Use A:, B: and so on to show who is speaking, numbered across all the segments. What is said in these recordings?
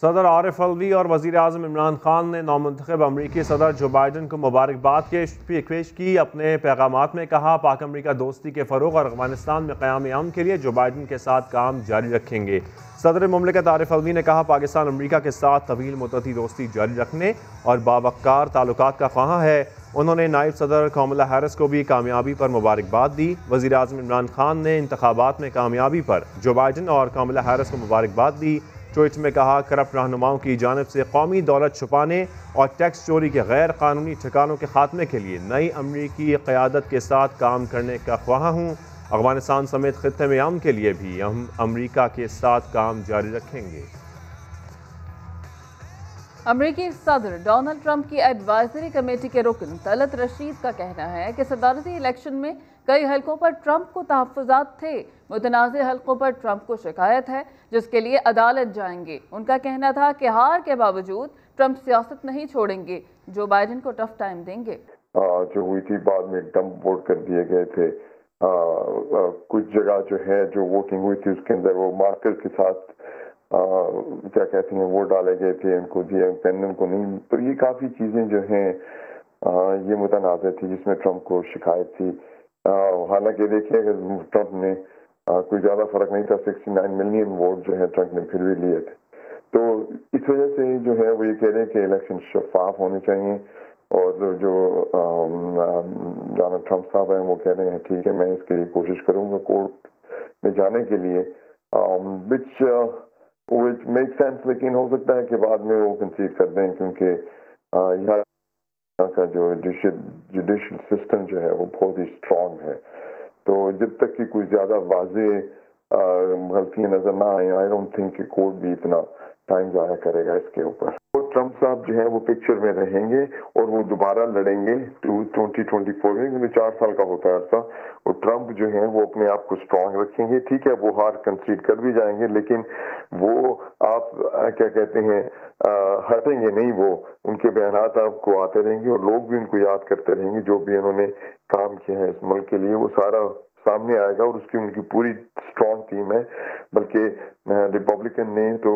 A: सदर आरिफ अलवी और वज़ीर आज़म इमरान खान ने नामुंतखब अमरीकी सदर जो बाइडन को मुबारकबाद पेश की। अपने पैगामात में कहा, पाक अमरीका दोस्ती के फ़रोग़ और अफ़गानिस्तान में क़याम अमन के लिए जो बाइडन के साथ काम जारी रखेंगे। सदर मुमलिकत आरिफ अलवी ने कहा, पाकिस्तान अमरीका के साथ तवील मुद्दती दोस्ती जारी रखने और बावक़्क़ार ताल्लुकात का ख्वाह है। उन्होंने नायब सदर कमला हैरिस को भी कामयाबी पर मुबारकबाद दी। वज़ीर आज़म इमरान खान ने इंतखाबात में कामयाबी पर जो बाइडन और कमला हैरिस को मुबारकबाद दी। ट्वीट में कहा, करप्ट रहनुमाओं की जानिब से कौमी दौलत छुपाने और टैक्स चोरी के गैर कानूनी ठिकानों के खात्मे के लिए नई अमरीकी क़यादत के साथ काम करने का ख्वाह हूँ। अफ़गानिस्तान समेत खित्ते में अमन के लिए भी हम अमरीका के साथ काम जारी रखेंगे।
B: अमरीकी सदर डोनाल्ड ट्रंप की एडवाइजरी कमेटी के रुकन तलत रशीद का कहना है कि सदारती इलेक्शन में कई हलकों पर ट्रंप को तहफ़्फ़ुज़ात थे। मुतनाज़ हलकों पर ट्रंप को शिकायत है, जिसके लिए अदालत जाएंगे। उनका कहना था कि हार के बावजूद ट्रंप सियासत नहीं छोड़ेंगे, जो बाइडन को टफ टाइम देंगे।
C: जो हुई थी बाद में डंप वोट कर दिए गए थे। कुछ जगह जो है जो वोटिंग हुई थी उसके अंदर वो मार्कर के साथ क्या कहते हैं वोट डाले गए थे, उनको दिए पेन को नहीं। तो ये काफ़ी चीज़ें जो हैं ये मुतनाज़ थी जिसमें ट्रंप को शिकायत थी। हालांकि देखिए ट्रंप ने कोई ज़्यादा फर्क नहीं था, 69 मिलियन वोट जो है ट्रंप ने फिर भी लिए थे। तो इस वजह से जो है वो ये कह रहे हैं कि इलेक्शन शफाफ होने चाहिए। और जो डोनाल्ड ट्रंप साहब हैं वो कह रहे हैं ठीक है, मैं इसके लिए कोशिश करूँगा कोर्ट में जाने के लिए, विच मेक सेंस। लेकिन हो सकता है कि बाद में वो कंसीड कर दें, क्योंकि यहाँ का जो जुडिशल सिस्टम जो है वो बहुत ही स्ट्रॉन्ग है। तो जब तक कि कोई ज़्यादा वाज़े गलतियाँ नज़र ना आए, आई डोंट थिंक कि कोर्ट भी इतना टाइम ज़ाया करेगा इसके ऊपर। तो ट्रंप साहब जो है वो पिक्चर में रहेंगे और वो दोबारा लड़ेंगे 2024 में, क्योंकि 4 साल का होता है अर्सा। और ट्रंप जो है वो अपने आप को स्ट्रॉन्ग रखेंगे। ठीक है, वो हार कंसीड कर भी जाएंगे, लेकिन वो आप क्या कहते हैं हटेंगे नहीं। वो उनके बयानात आपको आते रहेंगे और लोग भी उनको याद करते रहेंगे। जो भी उन्होंने काम किया है इस मुल्क के लिए वो सारा सामने आएगा और उसकी उनकी पूरी स्ट्रॉन्ग टीम है। बल्कि रिपब्लिकन ने तो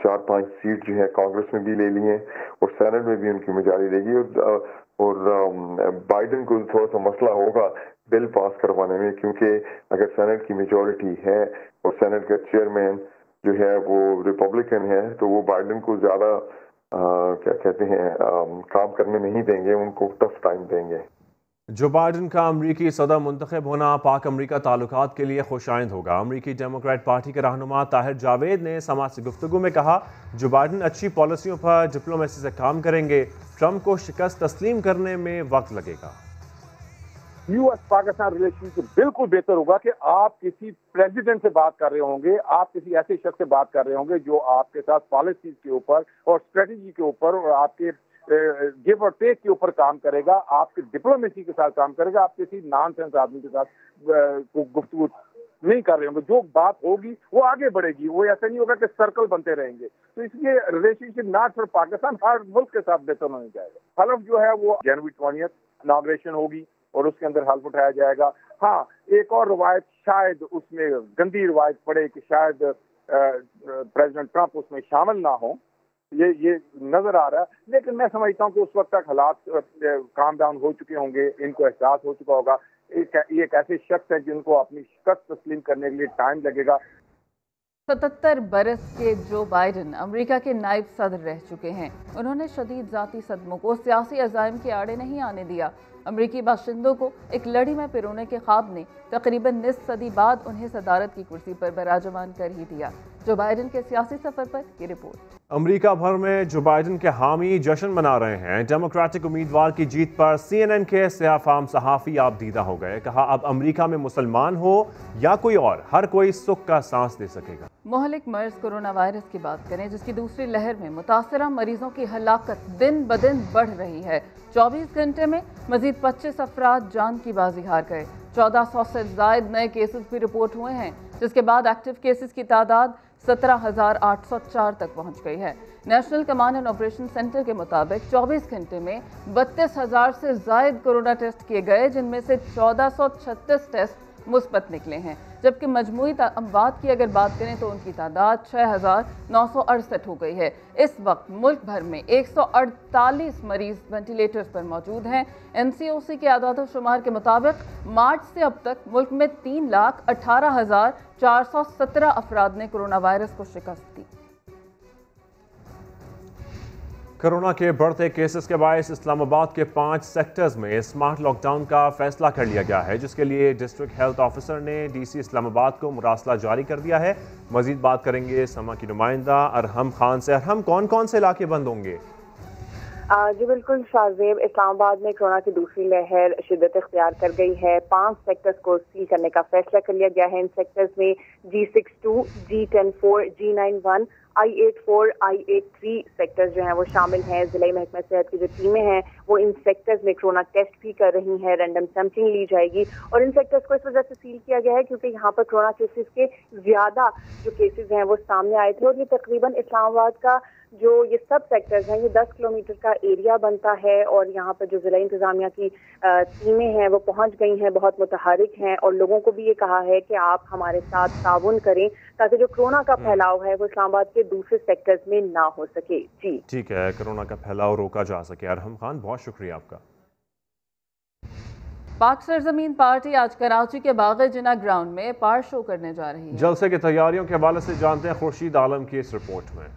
C: 4-5 सीट जो है कांग्रेस में भी ले ली हैं और सेनेट में भी उनकी मेजॉरिटी रहेगी। और बाइडन को थोड़ा सा मसला होगा बिल पास करवाने में, क्योंकि अगर सेनेट की मेजॉरिटी है और सेनेट का चेयरमैन जो है वो रिपब्लिकन है, तो वो बाइडन को ज़्यादा क्या कहते हैं काम करने नहीं देंगे, उनको टफ टाइम देंगे।
A: जो बाइडन का अमरीकी सदर मुंतखब होना पाक अमरीका ताल्लुकात के लिए खुशाइंद होगा। अमरीकी डेमोक्रेट पार्टी के रहनुमा ताहिर जावेद ने समाज से गुफ्तगू में कहा, जो बाइडन अच्छी पॉलिसियों पर डिप्लोमेसी से काम करेंगे, ट्रंप को शिकस्त तस्लीम करने में वक्त लगेगा।
D: यूएस पाकिस्तान रिलेशन बिल्कुल बेहतर होगा कि आप किसी प्रेसिडेंट से बात कर रहे होंगे, आप किसी ऐसे शख्स से बात कर रहे होंगे जो आपके साथ पॉलिसीज के ऊपर और स्ट्रेटेजी के ऊपर और आपके गिव और टेक के ऊपर काम करेगा, आपके डिप्लोमेसी के साथ काम करेगा। आप किसी नॉनसेंस आदमी के साथ गुफ्तगू नहीं कर रहे होंगे। जो बात होगी वो आगे बढ़ेगी, वो ऐसा नहीं होगा कि सर्कल बनते रहेंगे। तो इसलिए रिलेशनशिप नॉट फॉर पाकिस्तान, हर मुल्क के साथ बेहतर होने जाएगा। हल्फ जो है वो जनवरी 20 इनॉग्रेशन होगी और उसके अंदर हल्फ उठाया जाएगा। हाँ, एक और रवायत शायद उसमें गंदी रवायत पड़े कि शायद प्रेसिडेंट ट्रंप उसमें शामिल ना हो, ये नजर आ रहा है। लेकिन मैं समझता हूँ कि उस वक्त तक हालात काम डाउन हो चुके होंगे, इनको एहसास हो चुका होगा। ये एक ऐसे शख्स हैं जिनको अपनी शिकस्त तस्लीम करने के लिए टाइम लगेगा।
B: 77 बरस के जो बाइडन अमेरिका के नायब सदर रह चुके हैं। उन्होंने शदीद ज़ाती सदमों को सियासी अज़ाइम के आड़े नहीं आने दिया। अमरीकी बाशिंदों को एक लड़ी में पिरोने के ख्वाब ने तकरीबन निस्फ सदी बाद उन्हें सदारत की कुर्सी पर बराजमान कर ही दिया। जो बाइडन के सियासी सफर पर ये रिपोर्ट।
A: अमेरिका भर में जो बाइडन के हामी जश्न मना रहे हैं। डेमोक्रेटिक उम्मीदवार की जीत पर CNN के सियाफाम सहाफ़ी आपदीदा हो गए। कहा, अब अमेरिका में मुसलमान हो या कोई और, हर कोई सुख का सांस ले सकेगा।
B: मोहलिक मर्ज कोरोना वायरस की बात करें, जिसकी दूसरी लहर में मुतासरा मरीजों की हलाकत दिन ब दिन बढ़ रही है। 24 घंटे में मजीद 25 अफराद जान की बाजी हार गए। 1400 से ज्यादा नए केसेस भी रिपोर्ट हुए हैं, जिसके बाद एक्टिव केसेस की तादाद 17,804 तक पहुंच गई है। National command and operation centre के मुताबिक 24 घंटे में 32,000 से ज्यादा कोरोना टेस्ट किए गए, जिनमें से 1436 टेस्ट मुस्बत निकले हैं। जबकि मजमूई अमवात की अगर बात करें तो उनकी तादाद 6,968 हो गई है। इस वक्त मुल्क भर में 148 मरीज वेंटिलेटर्स पर मौजूद हैं। NCOC के आदाद-ओ-शुमार के मुताबिक मार्च से अब तक मुल्क में 3,18,417 अफराद ने कोरोना वायरस को शिकस्त दी।
A: कोरोना के बढ़ते केसेस के बायस इस्लामाबाद के 5 सेक्टर्स में स्मार्ट लॉकडाउन का फैसला कर लिया गया है, जिसके लिए डिस्ट्रिक्ट हेल्थ ऑफिसर ने DC इस्लामाबाद को मुरासला जारी कर दिया है। मजीद बात करेंगे समा की नुमाइंदा अरहम खान से। अरहम, कौन कौन से इलाके बंद होंगे?
E: जी बिल्कुल शाहजेब, इस्लामाबाद में कोरोना की दूसरी लहर शिद्दत इख्तियार कर गई है। 5 सेक्टर्स को सील करने का फैसला कर लिया गया है। इन सेक्टर्स में G62, G104, G91, I84, I83 sectors जो हैं वो शामिल हैं। जिला महकमा सेहत की जो टीमें हैं वो इन सेक्टर्स में कोरोना टेस्ट भी कर रही हैं, रैंडम सैंपलिंग ली जाएगी। और इन सेक्टर्स को इस वजह से सील किया गया है क्योंकि यहाँ पर कोरोना केसेस के ज्यादा जो केसेस हैं वो सामने आए थे। और ये तकरीबन इस्लामाबाद का जो ये सब सेक्टर्स हैं ये 10 किलोमीटर का एरिया बनता है। और यहाँ पर जो जिला इंतजामिया की टीमें हैं वो पहुँच गई हैं, बहुत मुतहरिक हैं और लोगों को भी ये कहा है कि आप हमारे साथ ताउन करें ताकि जो कोरोना का फैलाव है वो इस्लामाबाद के दूसरे सेक्टर्स में ना हो सके। जी
A: ठीक है, कोरोना का फैलाव रोका जा सके। अरहम खान, बहुत शुक्रिया आपका।
B: पाक सरजमीन पार्टी आज कराची के बाग जिना ग्राउंड में पार शो करने जा रही है।
A: जलसे की तैयारियों के हवाले से जानते हैं खुर्शीद आलम की इस रिपोर्ट में।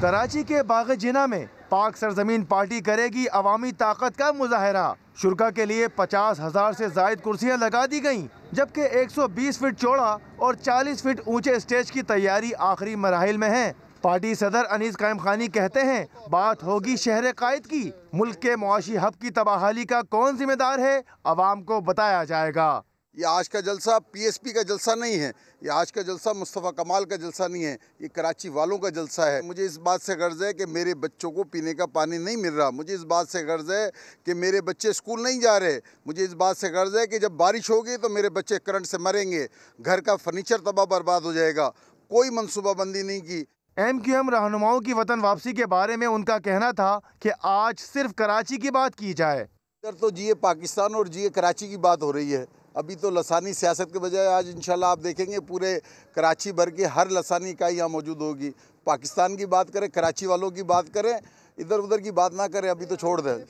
F: कराची के बाग जिना में पाक सरजमीन पार्टी करेगी अवामी ताकत का मुजाहरा। शुरका के लिए 50,000 से जायद कुर्सियां लगा दी गईं, जबकि 120 फीट चौड़ा और 40 फीट ऊंचे स्टेज की तैयारी आखिरी मराहिल में है। पार्टी सदर अनीस कायम खानी कहते हैं बात होगी शहर कायद की। मुल्क के मुआशी हब की तबाहाली का कौन जिम्मेदार है, अवाम को बताया जाएगा।
G: ये आज का जलसा PSP का जलसा नहीं है, ये आज का जलसा मुस्तफ़ा कमाल का जलसा नहीं है, ये कराची वालों का जलसा है। मुझे इस बात से गर्ज है कि मेरे बच्चों को पीने का पानी नहीं मिल रहा। मुझे इस बात से गर्ज है कि मेरे बच्चे स्कूल नहीं जा रहे। मुझे इस बात से गर्ज है कि जब बारिश होगी तो मेरे बच्चे करंट से मरेंगे, घर का फर्नीचर तबाह बर्बाद हो जाएगा। कोई मनसूबाबंदी नहीं की।
F: MQM रहनुमाओं की वतन वापसी के बारे में उनका कहना था कि आज सिर्फ कराची की बात की जाए।
G: इधर तो जिए पाकिस्तान और जिए कराची की बात हो रही है। अभी तो लसानी सियासत के बजाय आज इंशाल्लाह आप देखेंगे पूरे कराची भर के हर लसानी इकाई यहाँ मौजूद होगी। पाकिस्तान की बात करें, कराची वालों की बात करें, इधर उधर की बात ना करें, अभी तो छोड़ दें।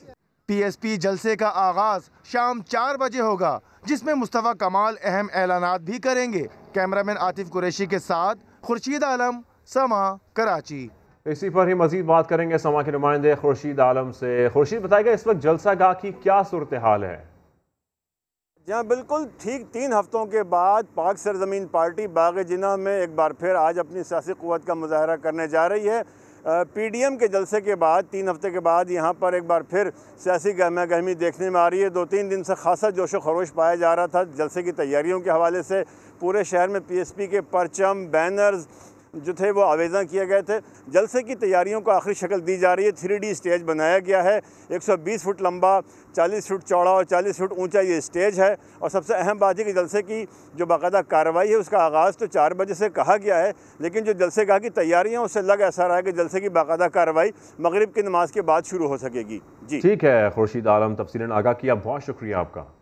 F: PSP जलसे का आगाज शाम 4 बजे होगा, जिसमें मुस्तफ़ा कमाल अहम ऐलानात भी करेंगे। कैमरामैन आतिफ कुरैशी के साथ खुर्शीद आलम, समा, कराची।
A: इसी पर ही मजीद बात करेंगे समा के नुमाइंदे खुर्शीद आलम से। खुर्शीद, बताएगा इस वक्त जलसा गाह की क्या सूरत हाल है?
H: जहाँ बिल्कुल ठीक 3 हफ्तों के बाद पाक सरजमीन पार्टी बाग जिना में एक बार फिर आज अपनी सियासी क़ुव्वत का मुजाहरा करने जा रही है। PDM के जलसे के बाद 3 हफ्ते के बाद यहाँ पर एक बार फिर सियासी गहमा गहमी देखने में आ रही है। 2-3 दिन से खासा जोश व खरोश पाया जा रहा था जलसे की तैयारियों के हवाले से। पूरे शहर में PSP के परचम, बैनर्स जो थे वो आवेज़न किए गए थे। जलसे की तैयारियों को आखिरी शक्ल दी जा रही है। 3D स्टेज बनाया गया है। 120 फुट लंबा, 40 फुट चौड़ा और 40 फुट ऊंचा ये स्टेज है। और सबसे अहम बात है कि जलसे की जो बाकायदा कार्रवाई है उसका आगाज़ तो 4 बजे से कहा गया है, लेकिन जो जलसे गाह की तैयारियाँ उससे लग ऐसा रहा है कि जलसे की बाकायदा कार्रवाई मगरिब की नमाज के बाद शुरू हो सकेगी। जी
A: ठीक है, खुर्शीद आलम तफसीलन आगाह किया, बहुत शुक्रिया आपका।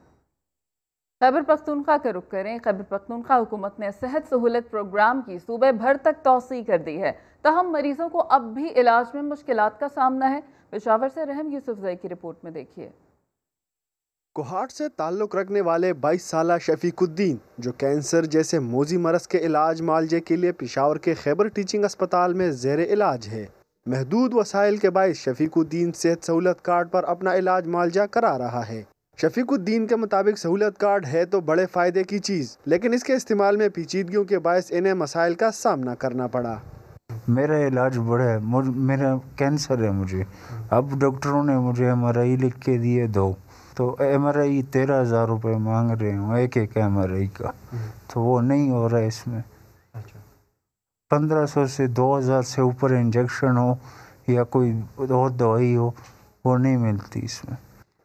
B: खैबर पख्तूनख्वा का रुख करें। खैबर पख्तूनख्वा हुकूमत ने सेहत सहूलत प्रोग्राम की सूबे भर तक तौसी कर दी है, तहम मरीजों को अब भी इलाज में मुश्किलात का सामना है। पेशावर से रहम यूसुफजई की रिपोर्ट में देखिए।
I: कोहाट से ताल्लुक़ रखने वाले 22 साला शफीकुद्दीन, जो कैंसर जैसे मोजी मरज़ के इलाज मालजे के लिए पेशावर के खैबर टीचिंग अस्पताल में ज़ेर इलाज है। महदूद वसाइल के बायस शफीकुद्दीन सेहत सहूलत कार्ड पर अपना इलाज मालजा करा रहा है। शफीकुद्दीन के मुताबिक सहूलत कार्ड है तो बड़े फ़ायदे की चीज़, लेकिन इसके इस्तेमाल में पेचीदगियों के बायस इन्हें मसाइल का सामना करना पड़ा।
J: मेरा इलाज बड़ा है, मेरा कैंसर है मुझे। अब डॉक्टरों ने मुझे MRI लिख के दिए 2, तो MRI 13,000 रुपये मांग रहे हैं एक MRI का, तो वो नहीं हो रहा है इसमें। 1500 से 2000 से ऊपर इंजेक्शन हो या कोई और दवाई हो वो नहीं मिलती इसमें।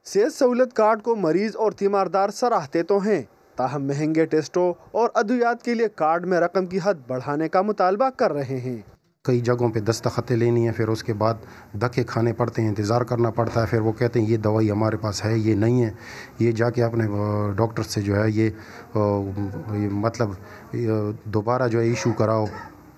I: सेहत सहूलत कार्ड को मरीज और तीमारदार सराहते तो हैं, ताहम महंगे टेस्टों और अद्वियात के लिए कार्ड में रकम की हद बढ़ाने का मुतालबा कर रहे हैं।
K: कई जगहों पे दस्तखतें लेनी है, फिर उसके बाद धक्के खाने पड़ते हैं, इंतज़ार करना पड़ता है, फिर वो कहते हैं ये दवाई हमारे पास है, ये नहीं है, ये जाके अपने डॉक्टर से जो है ये मतलब दोबारा जो है इशू कराओ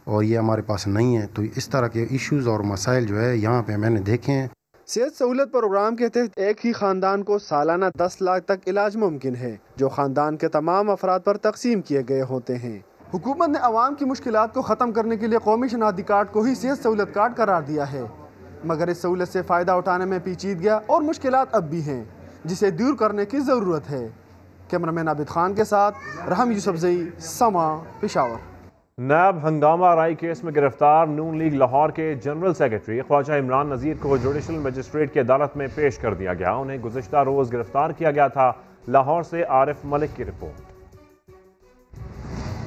K: और ये हमारे पास नहीं है। तो इस तरह के इश्यूज़ और मसाइल जो है यहाँ पे मैंने देखे हैं।
I: सेहत सहूलत प्रोग्राम के तहत एक ही ख़ानदान को सालाना 10 लाख तक इलाज मुमकिन है, जो ख़ानदान के तमाम अफराद पर तकसीम किए गए होते हैं। हुकूमत ने आवाम की मुश्किलात को ख़त्म करने के लिए कौमी शनाख्ती कार्ड को ही सेहत सहूलत कार्ड करार दिया है, मगर इस सहूलत से फ़ायदा उठाने में पेचीदगियाँ और मुश्किलात अब भी हैं, जिसे दूर करने की ज़रूरत है। कैमरामैन आबिद खान के साथ रहम यूसुफजई, समा, पेशावर।
A: नायब हंगामा आरई केस में गिरफ्तार नून लीग लाहौर के जनरल सेक्रेटरी ख्वाजा इमरान नज़ीर को जुडिशल मजिस्ट्रेट की अदालत में पेश कर दिया गया। उन्हें गुज़िश्ता रोज़ गिरफ्तार किया गया था। लाहौर से आरिफ मलिक की रिपोर्ट।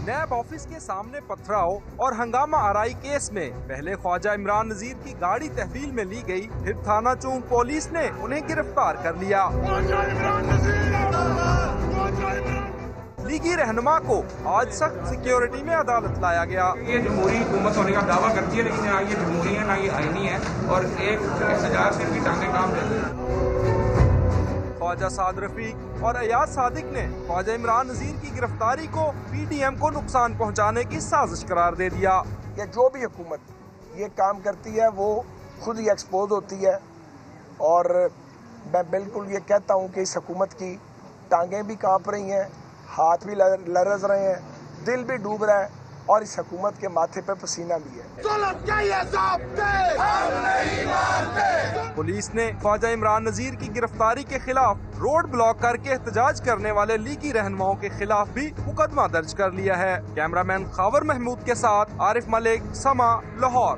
L: नैब ऑफिस के सामने पथराव और हंगामा आरई केस में पहले ख्वाजा इमरान नज़ीर की गाड़ी तहवील में ली गई, फिर थाना चौक पुलिस ने उन्हें गिरफ्तार कर लिया। लीगी रहनुमा को आज सख्त सिक्योरिटी में अदालत लाया गया।
M: ये जमहूरी हुकूमत होने का दावा करती है, लेकिन ना ये जमहूरी है ना ये आईनी है, और एक सजा से भी टांगे काम देती है।
L: ख्वाजा साद रफीक और अयाज सादिक ने ख्वाजा इमरान नज़ीर की गिरफ्तारी को PDM को नुकसान पहुंचाने की साजिश करार दे दिया।
N: कि जो भी हुकूमत ये काम करती है वो खुद ही एक्सपोज होती है, और मैं बिल्कुल ये कहता हूँ कि इस हुकूमत की टांगें भी कांप रही हैं, हाथ भी लरज रहे हैं, दिल भी डूब रहा है, और इस हुकूमत के माथे पे पसीना भी है। पुलिस ने ख्वाजा इमरान नज़ीर की गिरफ्तारी के खिलाफ रोड ब्लॉक करके एहतजाज करने वाले लीगी रहनुमाओं के खिलाफ भी मुकदमा दर्ज कर लिया है। कैमरामैन खावर महमूद के साथ आरिफ मलिक, समा, लाहौर।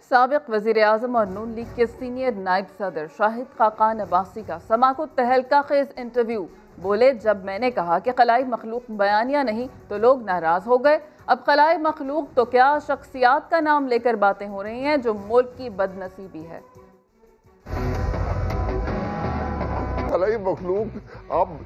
B: साबिक वज़ीर आज़म और नून लीग के सीनियर नायब सदर शाहिद खाकान अब्बासी का समा को तहलका खेज इंटरव्यू। बोले, जब मैंने कहा कि खलाई मखलूक बयानिया नहीं तो लोग नाराज हो गए। अब खलाई मखलूक तो क्या शख्सियात का नाम लेकर बातें हो रही हैं, जो मुल्क की बदनसीबी है।
O: खलाई मखलूक आप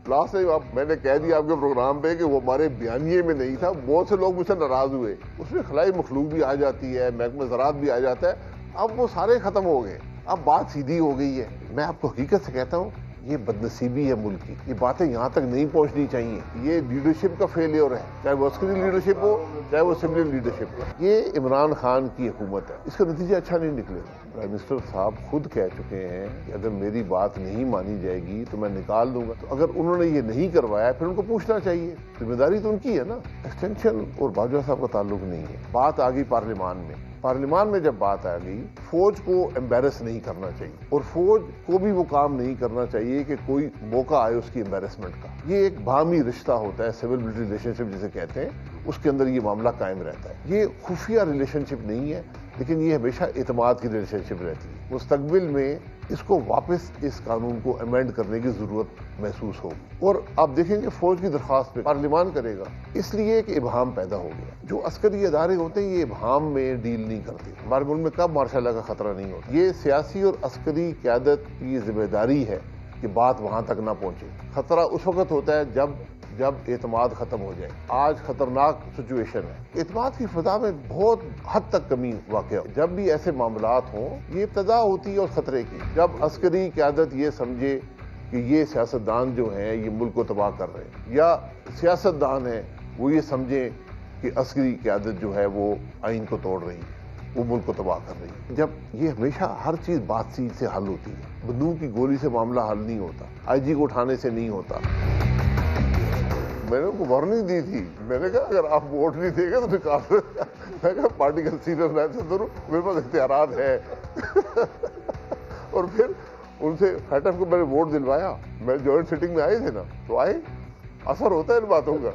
O: लास्ट टाइम आप मैंने कह दिया आपके प्रोग्राम पे कि वो हमारे बयानिए में नहीं था, बहुत से लोग मुझसे नाराज हुए। उसमें खलाई मखलूक भी आ जाती है, महकमा ज़राअत भी आ जाता है। अब वो सारे खत्म हो गए, अब बात सीधी हो गई है। मैं आपको हकीकत से कहता हूँ, ये बदनसीबी है मुल्क की, ये बातें यहाँ तक नहीं पहुँचनी चाहिए। ये लीडरशिप का फेलियर है, चाहे वो अस्करी लीडरशिप हो चाहे वो सिविलियन लीडरशिप हो। ये इमरान खान की हुकूमत है, इसका नतीजा अच्छा नहीं निकलेगा। प्राइम मिनिस्टर साहब खुद कह चुके हैं कि अगर मेरी बात नहीं मानी जाएगी तो मैं निकाल दूंगा। तो अगर उन्होंने ये नहीं करवाया फिर उनको पूछना चाहिए, जिम्मेदारी तो उनकी है ना। एक्सटेंशन और बाजवा साहब का ताल्लुक नहीं है। बात आ गई पार्लियामान में, पार्लियामान में जब बात आ गई, फौज को एम्बेरस नहीं करना चाहिए और फौज को भी वो काम नहीं करना चाहिए कि कोई मौका आए उसकी एम्बेरसमेंट का। ये एक बाहमी रिश्ता होता है, सिविल मिलिट्री रिलेशनशिप जिसे कहते हैं, उसके अंदर ये मामला कायम रहता है। ये खुफिया रिलेशनशिप नहीं है, लेकिन ये हमेशा एतमाद की रिलेशनशिप रहती है। मुस्तकबिल में इसको वापस इस कानून को अमेंड करने की जरूरत महसूस होगी और आप देखेंगे फौज की दरख्वास्त पे पार्लियामान करेगा। इसलिए एक इबहाम पैदा हो गया। जो अस्करी इदारे होते हैं ये इबहाम में डील नहीं करते। हमारे मुल्क में कब मार्शल लॉ का खतरा नहीं होता। ये सियासी और अस्करी क़यादत की जिम्मेदारी है कि बात वहां तक ना पहुंचे। खतरा उस वक्त होता है जब एतमाद खत्म हो जाए। आज खतरनाक सिचुएशन है, एतमाद की फिजा में बहुत हद तक कमी वाक़या। जब भी ऐसे मामलात हों, ये इब्तदा होती है और खतरे की। जब अस्करी क़यादत ये समझे कि ये सियासतदान जो हैं ये मुल्क को तबाह कर रहे हैं, या सियासतदान हैं वो ये समझे कि अस्करी क़यादत जो है वो आइन को तोड़ रही है, वो मुल्क को तबाह कर रही है। जब ये हमेशा हर चीज़ बातचीत से हल होती है, बंदूक की गोली से मामला हल नहीं होता, IG को उठाने से नहीं होता। मैंने उनको वार्निंग दी थी, मैंने कहा अगर आप वोट नहीं देंगे तो निकाल दो। मैं कहा पार्टी का सीनियर नायब सदर हूं, मेरे पास इख्तियारात है। और फिर उनसे फैटफ को मैंने वोट दिलवाया। मैं जॉइंट सिटिंग में आए थे ना, तो आए, असर होता है इन बातों का।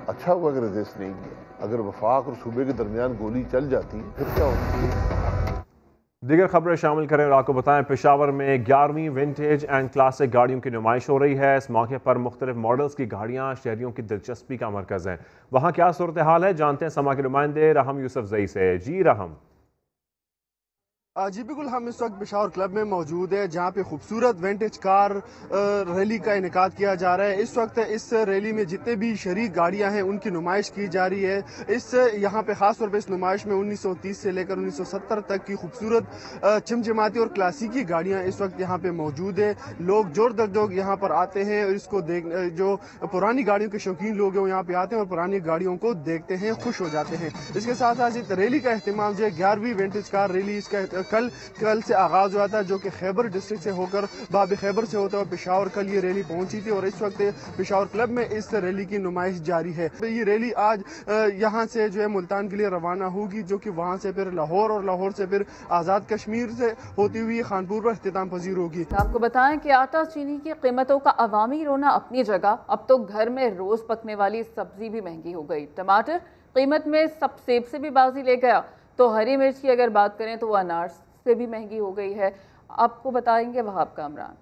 O: अच्छा हुआ कि रेजिस्ट नहीं किया। अगर वफाक और सूबे के दरमियान गोली चल जाती फिर क्या होता।
A: दीगर खबरें शामिल करें और आपको बताएं, पेशावर में 11वीं विंटेज एंड क्लासिक गाड़ियों की नुमाइश हो रही है। इस मौके पर मुख्तलिफ मॉडल्स की गाड़ियां शहरियों की दिलचस्पी का मरकज़ हैं। वहाँ क्या सूरत हाल है, जानते हैं समा के नुमाइंदे रहम यूसुफजई से। जी रहम।
I: जी बिल्कुल, हम इस वक्त पेशावर क्लब में मौजूद है जहाँ पे खूबसूरत विंटेज कार रैली का इनेकाद किया जा रहा है। इस वक्त इस रैली में जितने भी शरीक गाड़ियाँ हैं उनकी नुमाइश की जा रही है। यहाँ पे खास तौर पे इस नुमाइश में 1930 से लेकर 1970 तक की खूबसूरत चमचमाती और क्लासिकी गाड़ियाँ इस वक्त यहाँ पे मौजूद है। लोग जोर दर्जोग यहाँ पर आते हैं और इसको देख, जो पुरानी गाड़ियों के शौकीन लोग हैं वो यहाँ पे आते हैं और पुरानी गाड़ियों को देखते हैं, खुश हो जाते हैं। इसके साथ साथ इस रैली का अहतमाम जो है 11वीं विंटेज कार रैली इसका कल से आगाज हुआ था, जो कि खैबर डिस्ट्रिक्ट से होकर बाब खैबर से होता हुआ पेशावर कल ये रैली पहुंची थी और इस वक्त पेशावर क्लब में इस रैली की नुमाइश जारी है। ये रैली आज यहाँ से जो है मुल्तान के लिए रवाना होगी, जो कि वहाँ से फिर लाहौर और लाहौर से फिर आज़ाद कश्मीर से होती हुई खानपुर पर इख्तिताम पजीर होगी।
B: आपको बताएं कि आटा चीनी की कीमतों का अवामी रोना अपनी जगह, अब तो घर में रोज पकने वाली सब्जी भी महंगी हो गई। टमाटर कीमत में सब सेब से भी बाजी ले गया, तो हरी मिर्च की अगर बात करें तो वो अनार से भी महंगी हो गई है। आपको बताएंगे वहाब कामरान।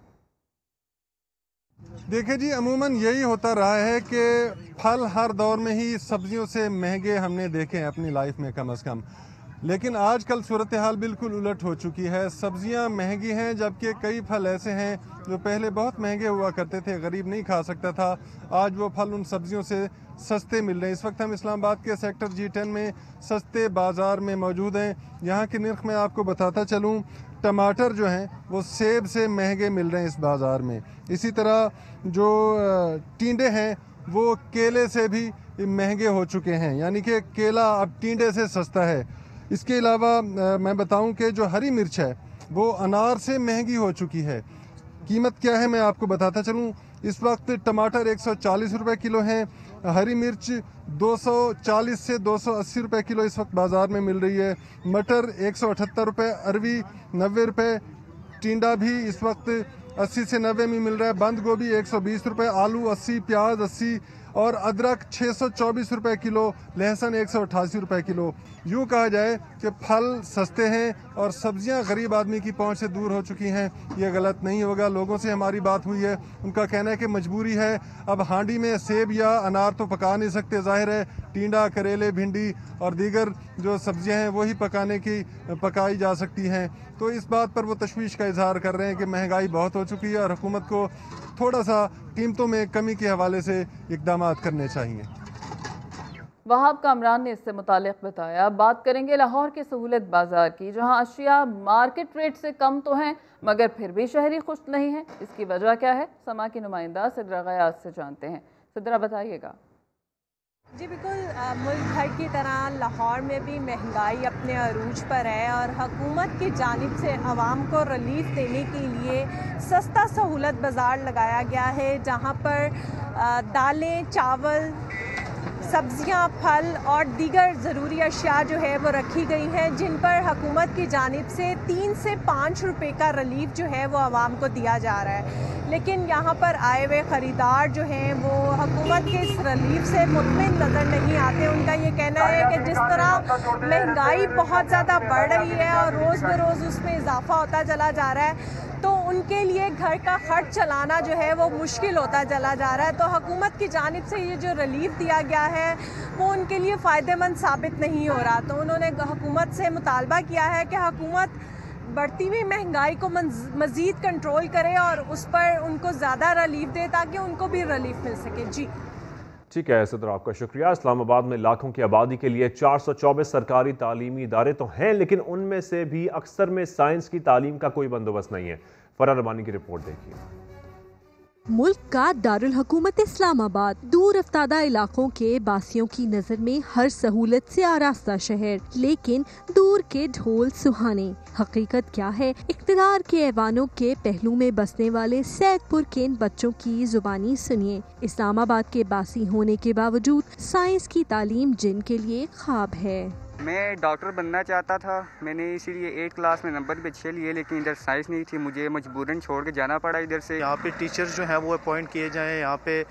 P: देखिए जी, अमूमन यही होता रहा है कि फल हर दौर में ही सब्जियों से महंगे हमने देखे हैं अपनी लाइफ में कम से कम, लेकिन आजकल सूरत हाल बिल्कुल उलट हो चुकी है। सब्जियां महंगी हैं, जबकि कई फल ऐसे हैं जो पहले बहुत महंगे हुआ करते थे, गरीब नहीं खा सकता था। आज वो फल उन सब्जियों से सस्ते मिल रहे हैं। इस वक्त हम इस्लामाबाद के सेक्टर G10 में सस्ते बाज़ार में मौजूद हैं। यहाँ की निर्ख में आपको बताता चलूँ, टमाटर जो हैं वो सेब से महंगे मिल रहे हैं इस बाज़ार में। इसी तरह जो टींडे हैं वो केले से भी महंगे हो चुके हैं, यानी कि केला अब टींडे से सस्ता है। इसके अलावा मैं बताऊं कि जो हरी मिर्च है वो अनार से महंगी हो चुकी है। कीमत क्या है मैं आपको बताता चलूं। इस वक्त टमाटर 140 रुपए किलो हैं, हरी मिर्च 240 से 280 रुपए किलो इस वक्त बाज़ार में मिल रही है। मटर 178 रुपए, अरवी 90 रुपए, टिंडा भी इस वक्त 80 से 90 में मिल रहा है। बंद गोभी 120 रुपए, आलू 80, प्याज 80 और अदरक 624 रुपए किलो, लहसुन 188 रुपए किलो। यूँ कहा जाए कि फल सस्ते हैं और सब्जियां गरीब आदमी की पहुंच से दूर हो चुकी हैं, ये गलत नहीं होगा। लोगों से हमारी बात हुई है, उनका कहना है कि मजबूरी है, अब हांडी में सेब या अनार तो पका नहीं सकते, जाहिर है टींडा, करेले, भिंडी और दीगर जो सब्जियां हैं वही पकाई जा सकती हैं। तो इस बात पर वो तशवीश का इजहार कर रहे हैं कि महंगाई बहुत हो चुकी है और हुकूमत को थोड़ा सा कीमतों में कमी के हवाले से इकदाम करने चाहिए।
B: वहाब कामरान ने इससे मुतालिक बताया। बात करेंगे लाहौर के सहूलत बाजार की, जहां अशिया मार्केट रेट से कम तो हैं मगर फिर भी शहरी खुश नहीं है। इसकी वजह क्या है, समा की नुमाइंदा सिद्रा गयास से जानते हैं। सिद्रा बताइएगा।
Q: जी बिल्कुल, मुल्क भर की तरह लाहौर में भी महंगाई अपने अरूज पर है और हुकूमत की जानिब से आवाम को रिलीफ देने के लिए सस्ता सहूलत बाज़ार लगाया गया है, जहां पर दालें, चावल, सब्जियां, फल और दीगर ज़रूरी अशिया जो है वो रखी गई हैं, जिन पर हुकूमत की जानिब से 3 से 5 रुपए का रिलीफ जो है वो आवाम को दिया जा रहा है। लेकिन यहाँ पर आए हुए ख़रीदार जो हैं वो हुकूमत के इस रिलीफ से मुतमिन नज़र नहीं आते। उनका ये कहना है कि जिस तरह महंगाई बहुत ज़्यादा बढ़ रही है और रोज़ बरोज़ उसमें इजाफा होता चला जा रहा है, तो उनके लिए घर का खर्च चलाना जो है वो मुश्किल होता चला जा रहा है। तो हुकूमत की जानिब से ये जो रिलीफ दिया गया है वो उनके लिए फ़ायदेमंद साबित नहीं हो रहा। तो उन्होंने हुकूमत से मुतालबा किया है कि हुकूमत बढ़ती हुई महंगाई को मज़ीद कंट्रोल करे और उस पर उनको ज़्यादा रिलीफ दे ताकि उनको भी रिलीफ मिल सके। जी
A: ठीक है सदर, आपका शुक्रिया। इस्लामाबाद में लाखों की आबादी के लिए 424 सरकारी तालीमी इदारे तो हैं, लेकिन उनमें से भी अक्सर में साइंस की तालीम का कोई बंदोबस्त नहीं है। फराह रबानी की रिपोर्ट देखिए।
R: मुल्क का दारुल हुकूमत इस्लामाबाद दूर अफ्तादा इलाकों के बासियों की नज़र में हर सहूलत से आरास्ता शहर, लेकिन दूर के ढोल सुहाने। हकीकत क्या है, इख्तिदार के ऐवानों के पहलू में बसने वाले सैदपुर के इन बच्चों की जुबानी सुनिए। इस्लामाबाद के बासी होने के बावजूद साइंस की तालीम जिनके लिए ख्वाब है।
S: मैं डॉक्टर बनना चाहता था, मैंने इसीलिए 8 क्लास में नंबर भी अच्छे लिए, लेकिन इधर साइंस नहीं थी, मुझे मजबूरन छोड़ के जाना पड़ा इधर से।
F: यहाँ पे टीचर्स जो हैं वो अपॉइंट किए जाएं, यहाँ पे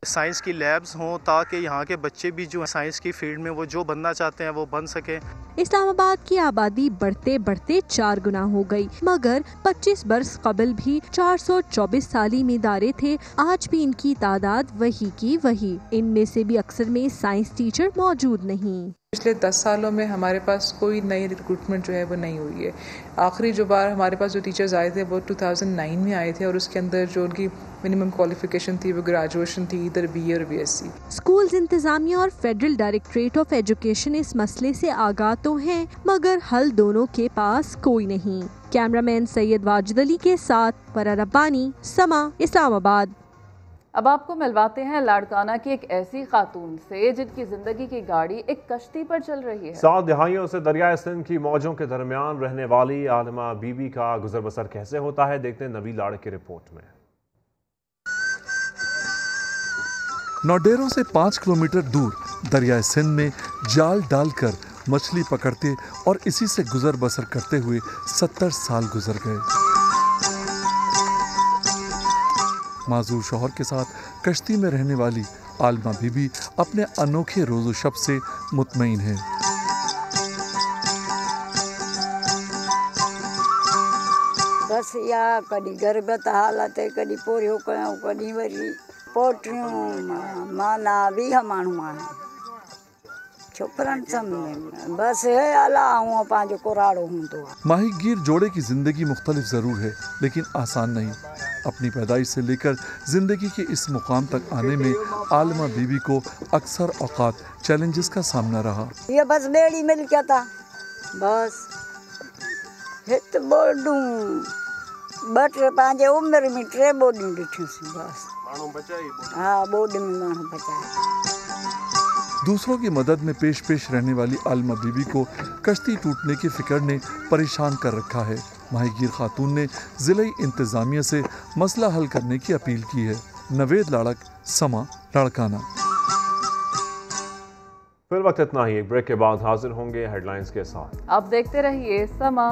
F: साइंस की लैब्स हों ताकि यहाँ के बच्चे भी जो साइंस की फील्ड में वो जो बनना चाहते हैं वो बन सके।
R: इस्लामाबाद की आबादी बढ़ते बढ़ते 4 गुना हो गई, मगर 25 बरस कबल भी 424 तालीम इदारे थे। आज भी इनकी तादाद वही की वही। इनमें से भी अक्सर में साइंस टीचर मौजूद नहीं।
T: पिछले 10 सालों में हमारे पास कोई नई रिक्रूटमेंट जो है वो नहीं हुई है। आखिरी जो बार हमारे पास जो टीचर्स आए थे वो 2009 में आए थे और उसके अंदर जो उनकी मिनिमम क्वालिफिकेशन थी वो ग्रेजुएशन थी, इधर BA और BSc।
R: स्कूल्स इंतजामिया और फेडरल डायरेक्टरेट ऑफ एजुकेशन इस मसले से आगाह तो हैं, मगर हल दोनों के पास कोई नहीं। कैमरामैन सैयद वाजिद अली के साथ फरा रब्बानी, समा, इस्लामाबाद।
B: अब आपको मिलवाते हैं लाड़काना की एक ऐसी खातून से जिनकी जिंदगी की गाड़ी एक कश्ती पर चल रही है।
A: 7 दहाइयों से दरियाए सिंध की मौजों के दरमियान रहने वाली आलिमा बीबी का गुजर बसर कैसे होता है, देखते हैं नबी लाड़ की रिपोर्ट में।
U: नौडेरों से 5 किलोमीटर दूर दरियाए सिंध में जाल डालकर मछली पकड़ते और इसी से गुजर बसर करते हुए 70 साल गुजर गए। माजूर शौहर के साथ कश्ती में रहने वाली आलिमा बीबी अपने अनोखे रोज़ो शब से मुतमईन है।
V: बस या कभी गरबत हालत है, कभी पोरियो कभी वरी पोटियूं माना भी माण्हू आहिनि छोकरनि सामने बस है अला हूँ पाँच कोराड़ो हूंदो।
U: माहीगीर जोड़े की जिंदगी मुख्तलिफ ज़रूर है लेकिन आसान नहीं। अपनी पैदाइश से लेकर जिंदगी के इस मुकाम तक आने में आलिमा बीबी को अक्सर औकात चैलेंजेस का सामना रहा।
V: ये बस बेड़ी मिल क्या था बस हित बोडू बटे पाँच उम्र में 3 बोडियूं ॾिठियूं बस हाँ बोड में माण्हू बचाए।
U: दूसरों की मदद में पेश रहने वाली आलिमा बीबी को कश्ती टूटने की फिक्र ने परेशान कर रखा है। माहीगीर खातून ने जिले इंतजामिया से मसला हल करने की अपील की है। नवेद लाड़क, समा, लाड़काना।
A: फिर वक्त इतना ही, एक ब्रेक के बाद हाजिर होंगे हेडलाइंस के साथ।
B: आप देखते रहिए समा।